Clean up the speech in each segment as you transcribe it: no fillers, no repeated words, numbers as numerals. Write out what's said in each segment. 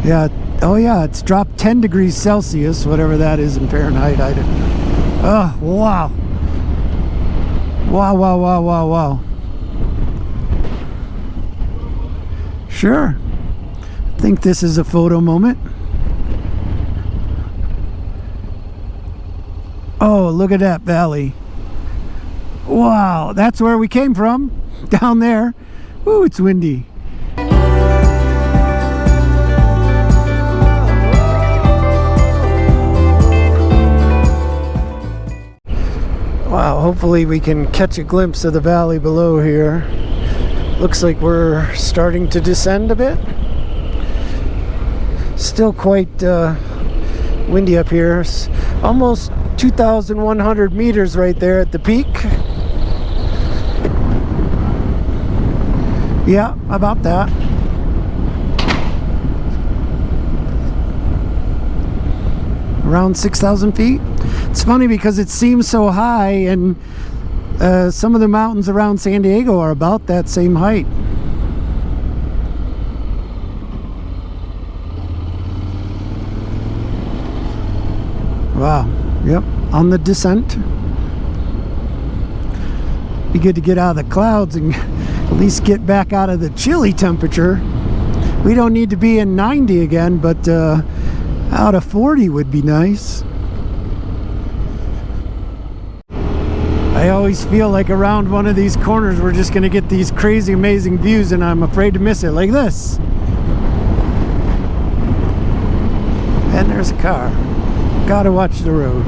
Yeah. Oh yeah, it's dropped 10 degrees Celsius, whatever that is in Fahrenheit. I don't. Oh wow. Wow, wow, wow, wow, wow. Sure. I think this is a photo moment. Oh, look at that valley. Wow, that's where we came from. Down there. Ooh, it's windy. Wow, hopefully we can catch a glimpse of the valley below here. Looks like we're starting to descend a bit. Still quite windy up here. It's almost 2,100 meters right there at the peak. Yeah, about that. Around 6,000 feet. It's funny because it seems so high, and some of the mountains around San Diego are about that same height. Wow. Yep, on the descent. Be good to get out of the clouds and at least get back out of the chilly temperature. We don't need to be in 90 again, but out of 40 would be nice. I always feel like around one of these corners we're just going to get these crazy amazing views, and I'm afraid to miss it, like this. And there's a car. Gotta watch the road.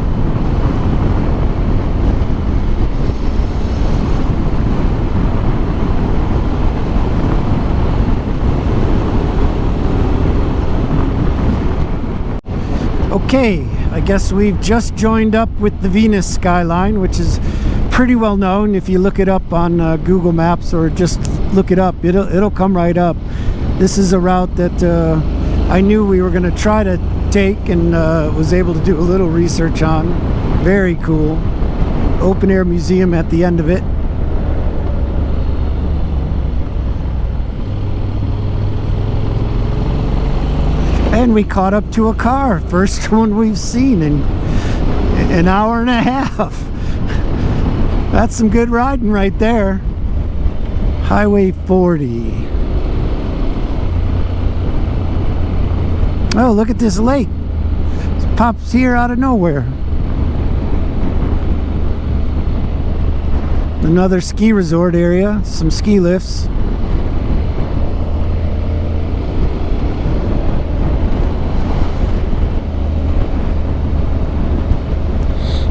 Okay, I guess we've just joined up with the Venus Skyline, which is pretty well known. If you look it up on Google Maps or just look it up, it'll come right up. This is a route that I knew we were going to try to take and was able to do a little research on. Very cool. Open air museum at the end of it. And we caught up to a car. First one we've seen in an hour and a half. That's some good riding right there. Highway 40. Oh, look at this lake. It pops here out of nowhere. Another ski resort area, some ski lifts.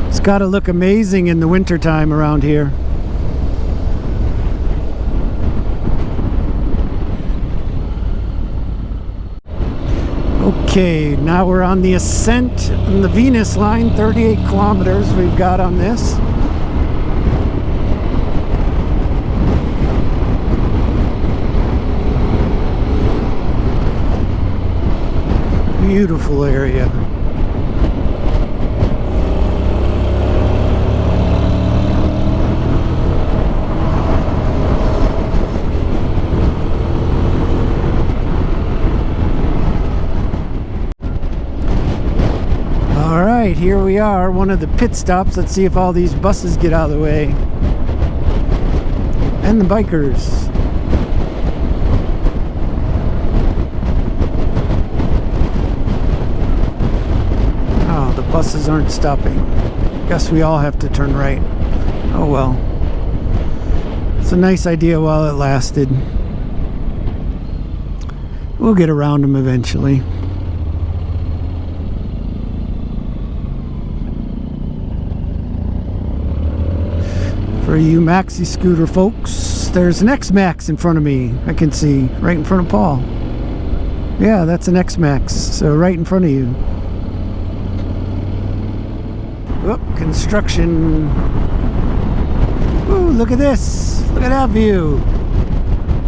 It's got to look amazing in the wintertime around here. Okay, now we're on the ascent on the Venus line. 38 kilometers we've got on this. Beautiful area. Alright, here we are, one of the pit stops. Let's see if all these buses get out of the way. And the bikers. Oh, the buses aren't stopping. Guess we all have to turn right. Oh well. It's a nice idea while it lasted. We'll get around them eventually. For you maxi scooter folks, there's an X-Max in front of me. I can see right in front of Paul. Yeah, that's an X-Max, so right in front of you. Whoop, construction. Ooh, look at this. Look at that view.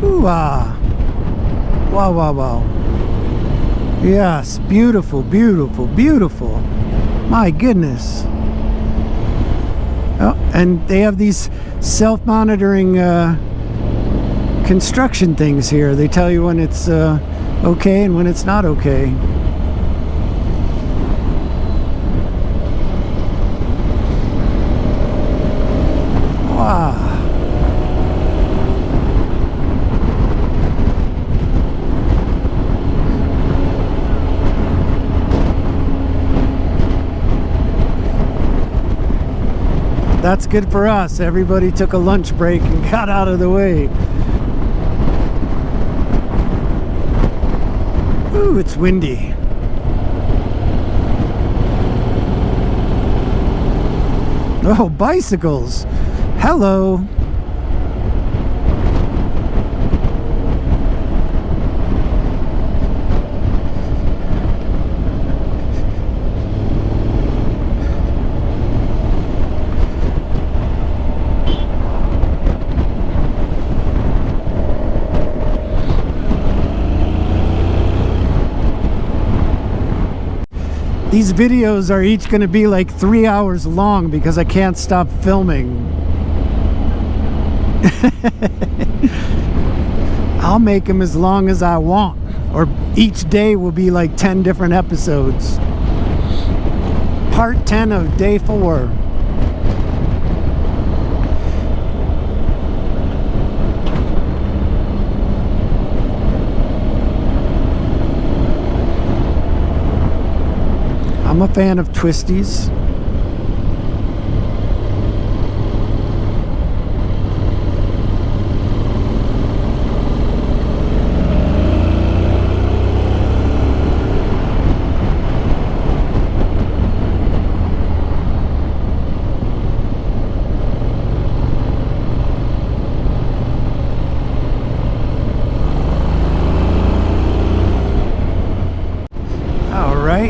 Ooh, ah. Wow, wow, wow. Yes, beautiful, beautiful, beautiful. My goodness. Oh, and they have these self-monitoring construction things here. They tell you when it's okay and when it's not okay. Wow. That's good for us. Everybody took a lunch break and got out of the way. Ooh, it's windy. Oh, bicycles. Hello. These videos are each going to be like 3 hours long because I can't stop filming. I'll make them as long as I want, or each day will be like 10 different episodes. Part 10 of day 4. I'm a fan of twisties.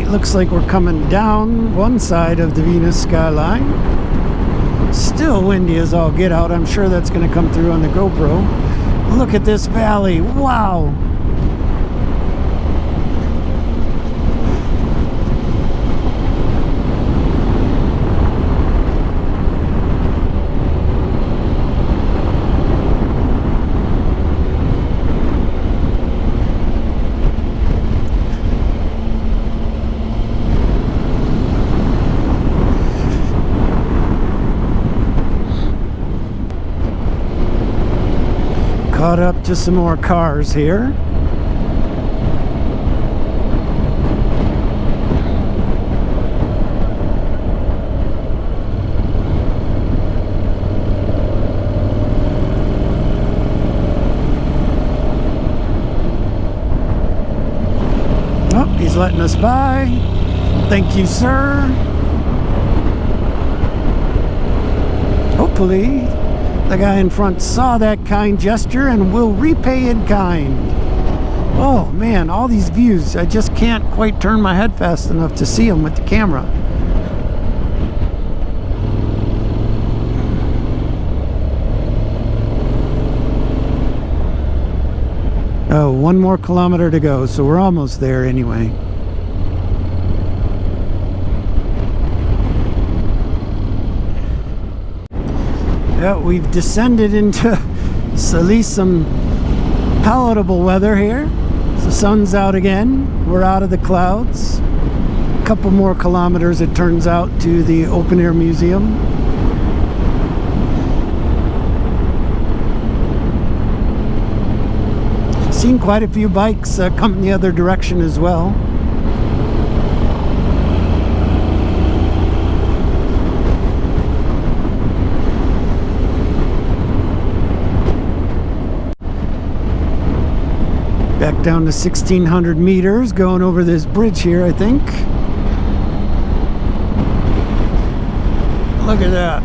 Looks like we're coming down one side of the Venus Skyline. Still windy as all get out. I'm sure that's going to come through on the GoPro. Look at this valley. Wow. Caught up to some more cars here. Oh, he's letting us by. Thank you, sir. Hopefully the guy in front saw that kind gesture and will repay in kind. Oh man, all these views. I just can't quite turn my head fast enough to see them with the camera. Oh, 1 more kilometer to go, so we're almost there anyway. Yeah, we've descended into at least some palatable weather here. The sun's out again. We're out of the clouds. A couple more kilometers, it turns out, to the open air museum. Seen quite a few bikes coming the other direction as well. Back down to 1,600 meters, going over this bridge here, I think. Look at that.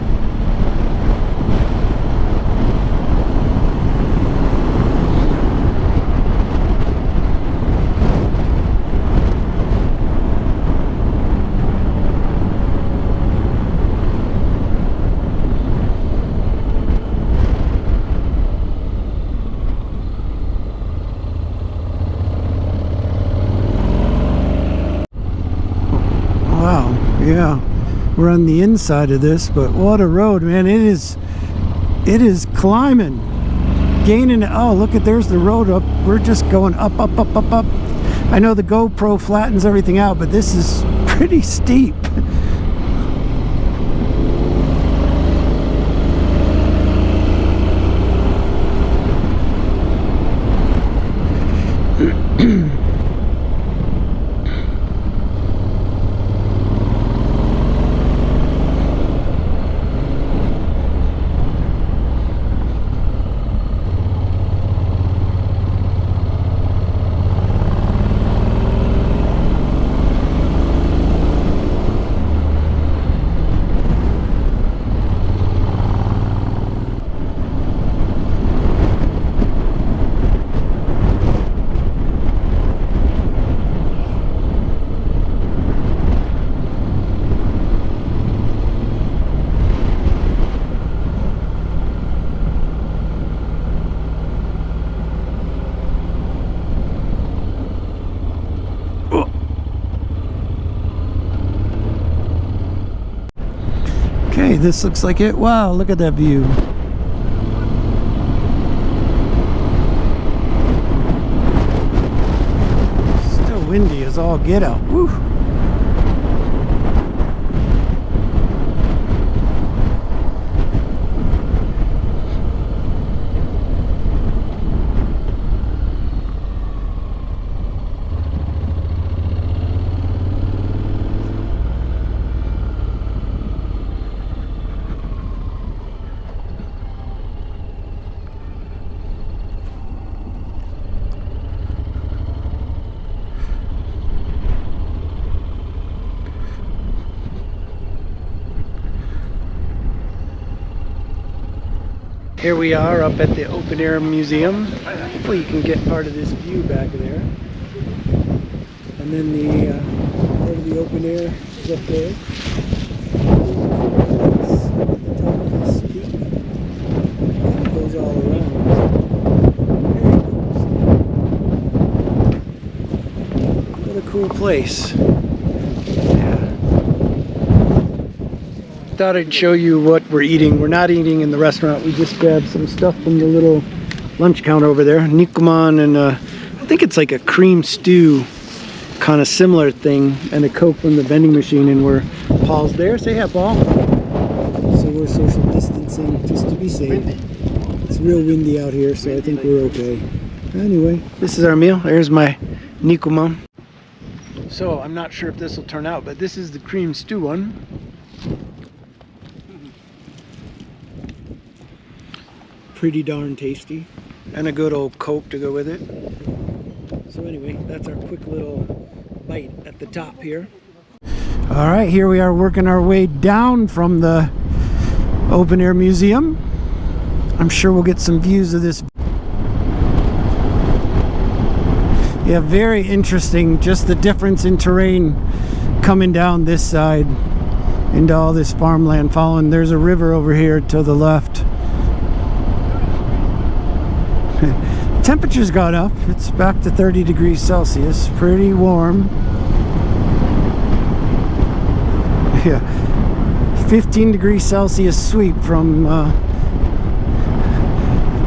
Yeah, we're on the inside of this, but what a road, man. It is climbing. gaining. Oh, look at, there's the road up. We're just going up, up, up, up, up. I know the GoPro flattens everything out, but this is pretty steep. Okay, this looks like it. Wow, look at that view. Still windy as all get out. Woo. Here we are up at the open air museum. Hopefully you can get part of this view back there. And then the part of the open air is up there. At the top of this peak. It goes all around. What a cool place. Thought I'd show you what we're eating. We're not eating in the restaurant. We just grabbed some stuff from the little lunch counter over there. Nikuman and I think it's like a cream stew kind of similar thing, and a Coke from the vending machine, and Paul's there. Say hi, Paul. So we're social distancing just to be safe. It's real windy out here, so I think we're okay. Anyway, this is our meal. There's my Nikuman. So I'm not sure if this will turn out, but this is the cream stew one. Pretty darn tasty, and a good old Coke to go with it. So anyway, that's our quick little bite at the top here. All right, here we are working our way down from the open air museum. I'm sure we'll get some views of this. Yeah, very interesting, just the difference in terrain coming down this side into all this farmland following. There's a river over here to the left. Temperature's gone up. It's back to 30 degrees Celsius. Pretty warm. Yeah. 15 degrees Celsius sweep from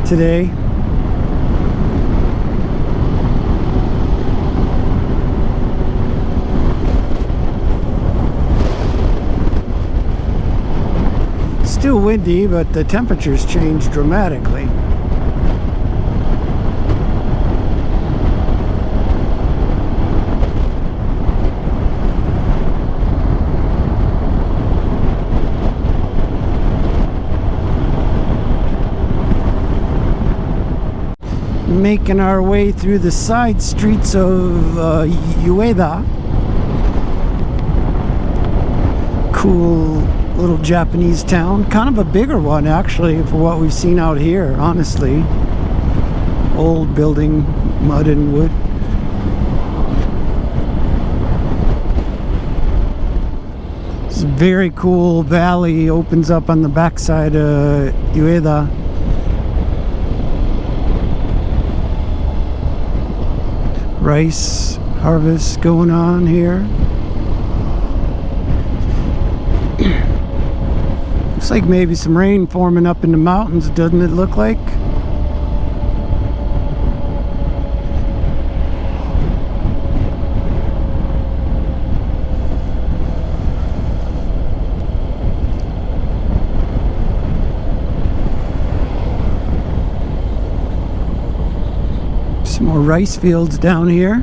today. Still windy, but the temperature's changed dramatically. Making our way through the side streets of Ueda. Cool little Japanese town. Kind of a bigger one actually for what we've seen out here, honestly. Old building, mud and wood. It's a very cool valley, opens up on the backside of Ueda. Rice harvest going on here. Looks like maybe some rain forming up in the mountains, doesn't it look like? Some more rice fields down here.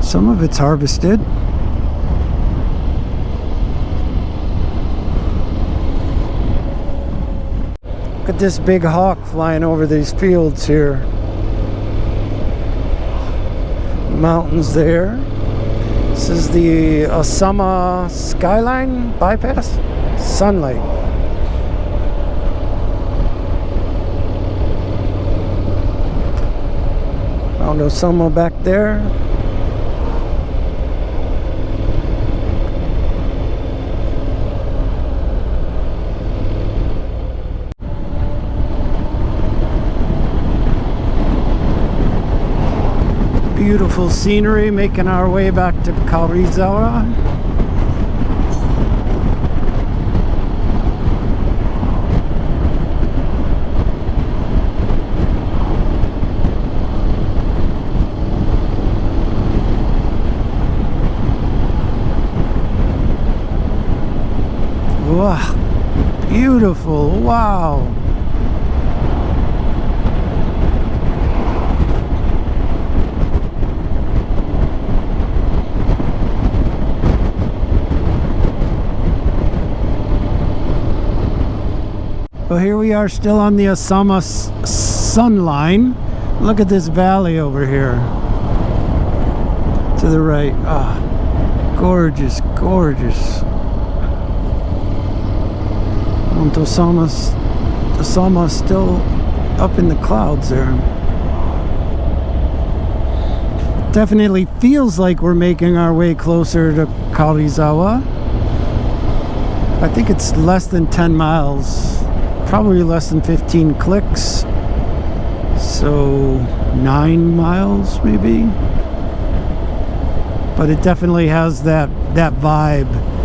Some of it's harvested. Look at this big hawk flying over these fields here. Mountains there. This is the Asama Skyline bypass. Sunlight. Mount Asama back there. Beautiful scenery, making our way back to Karuizawa. Wow, beautiful, wow. Well, here we are still on the Asama Sunline. Look at this valley over here to the right. Ah, gorgeous, gorgeous. Moto Asama still up in the clouds there. Definitely feels like we're making our way closer to Karuizawa. I think it's less than 10 miles. Probably less than 15 clicks, so 9 miles maybe, but it definitely has that vibe.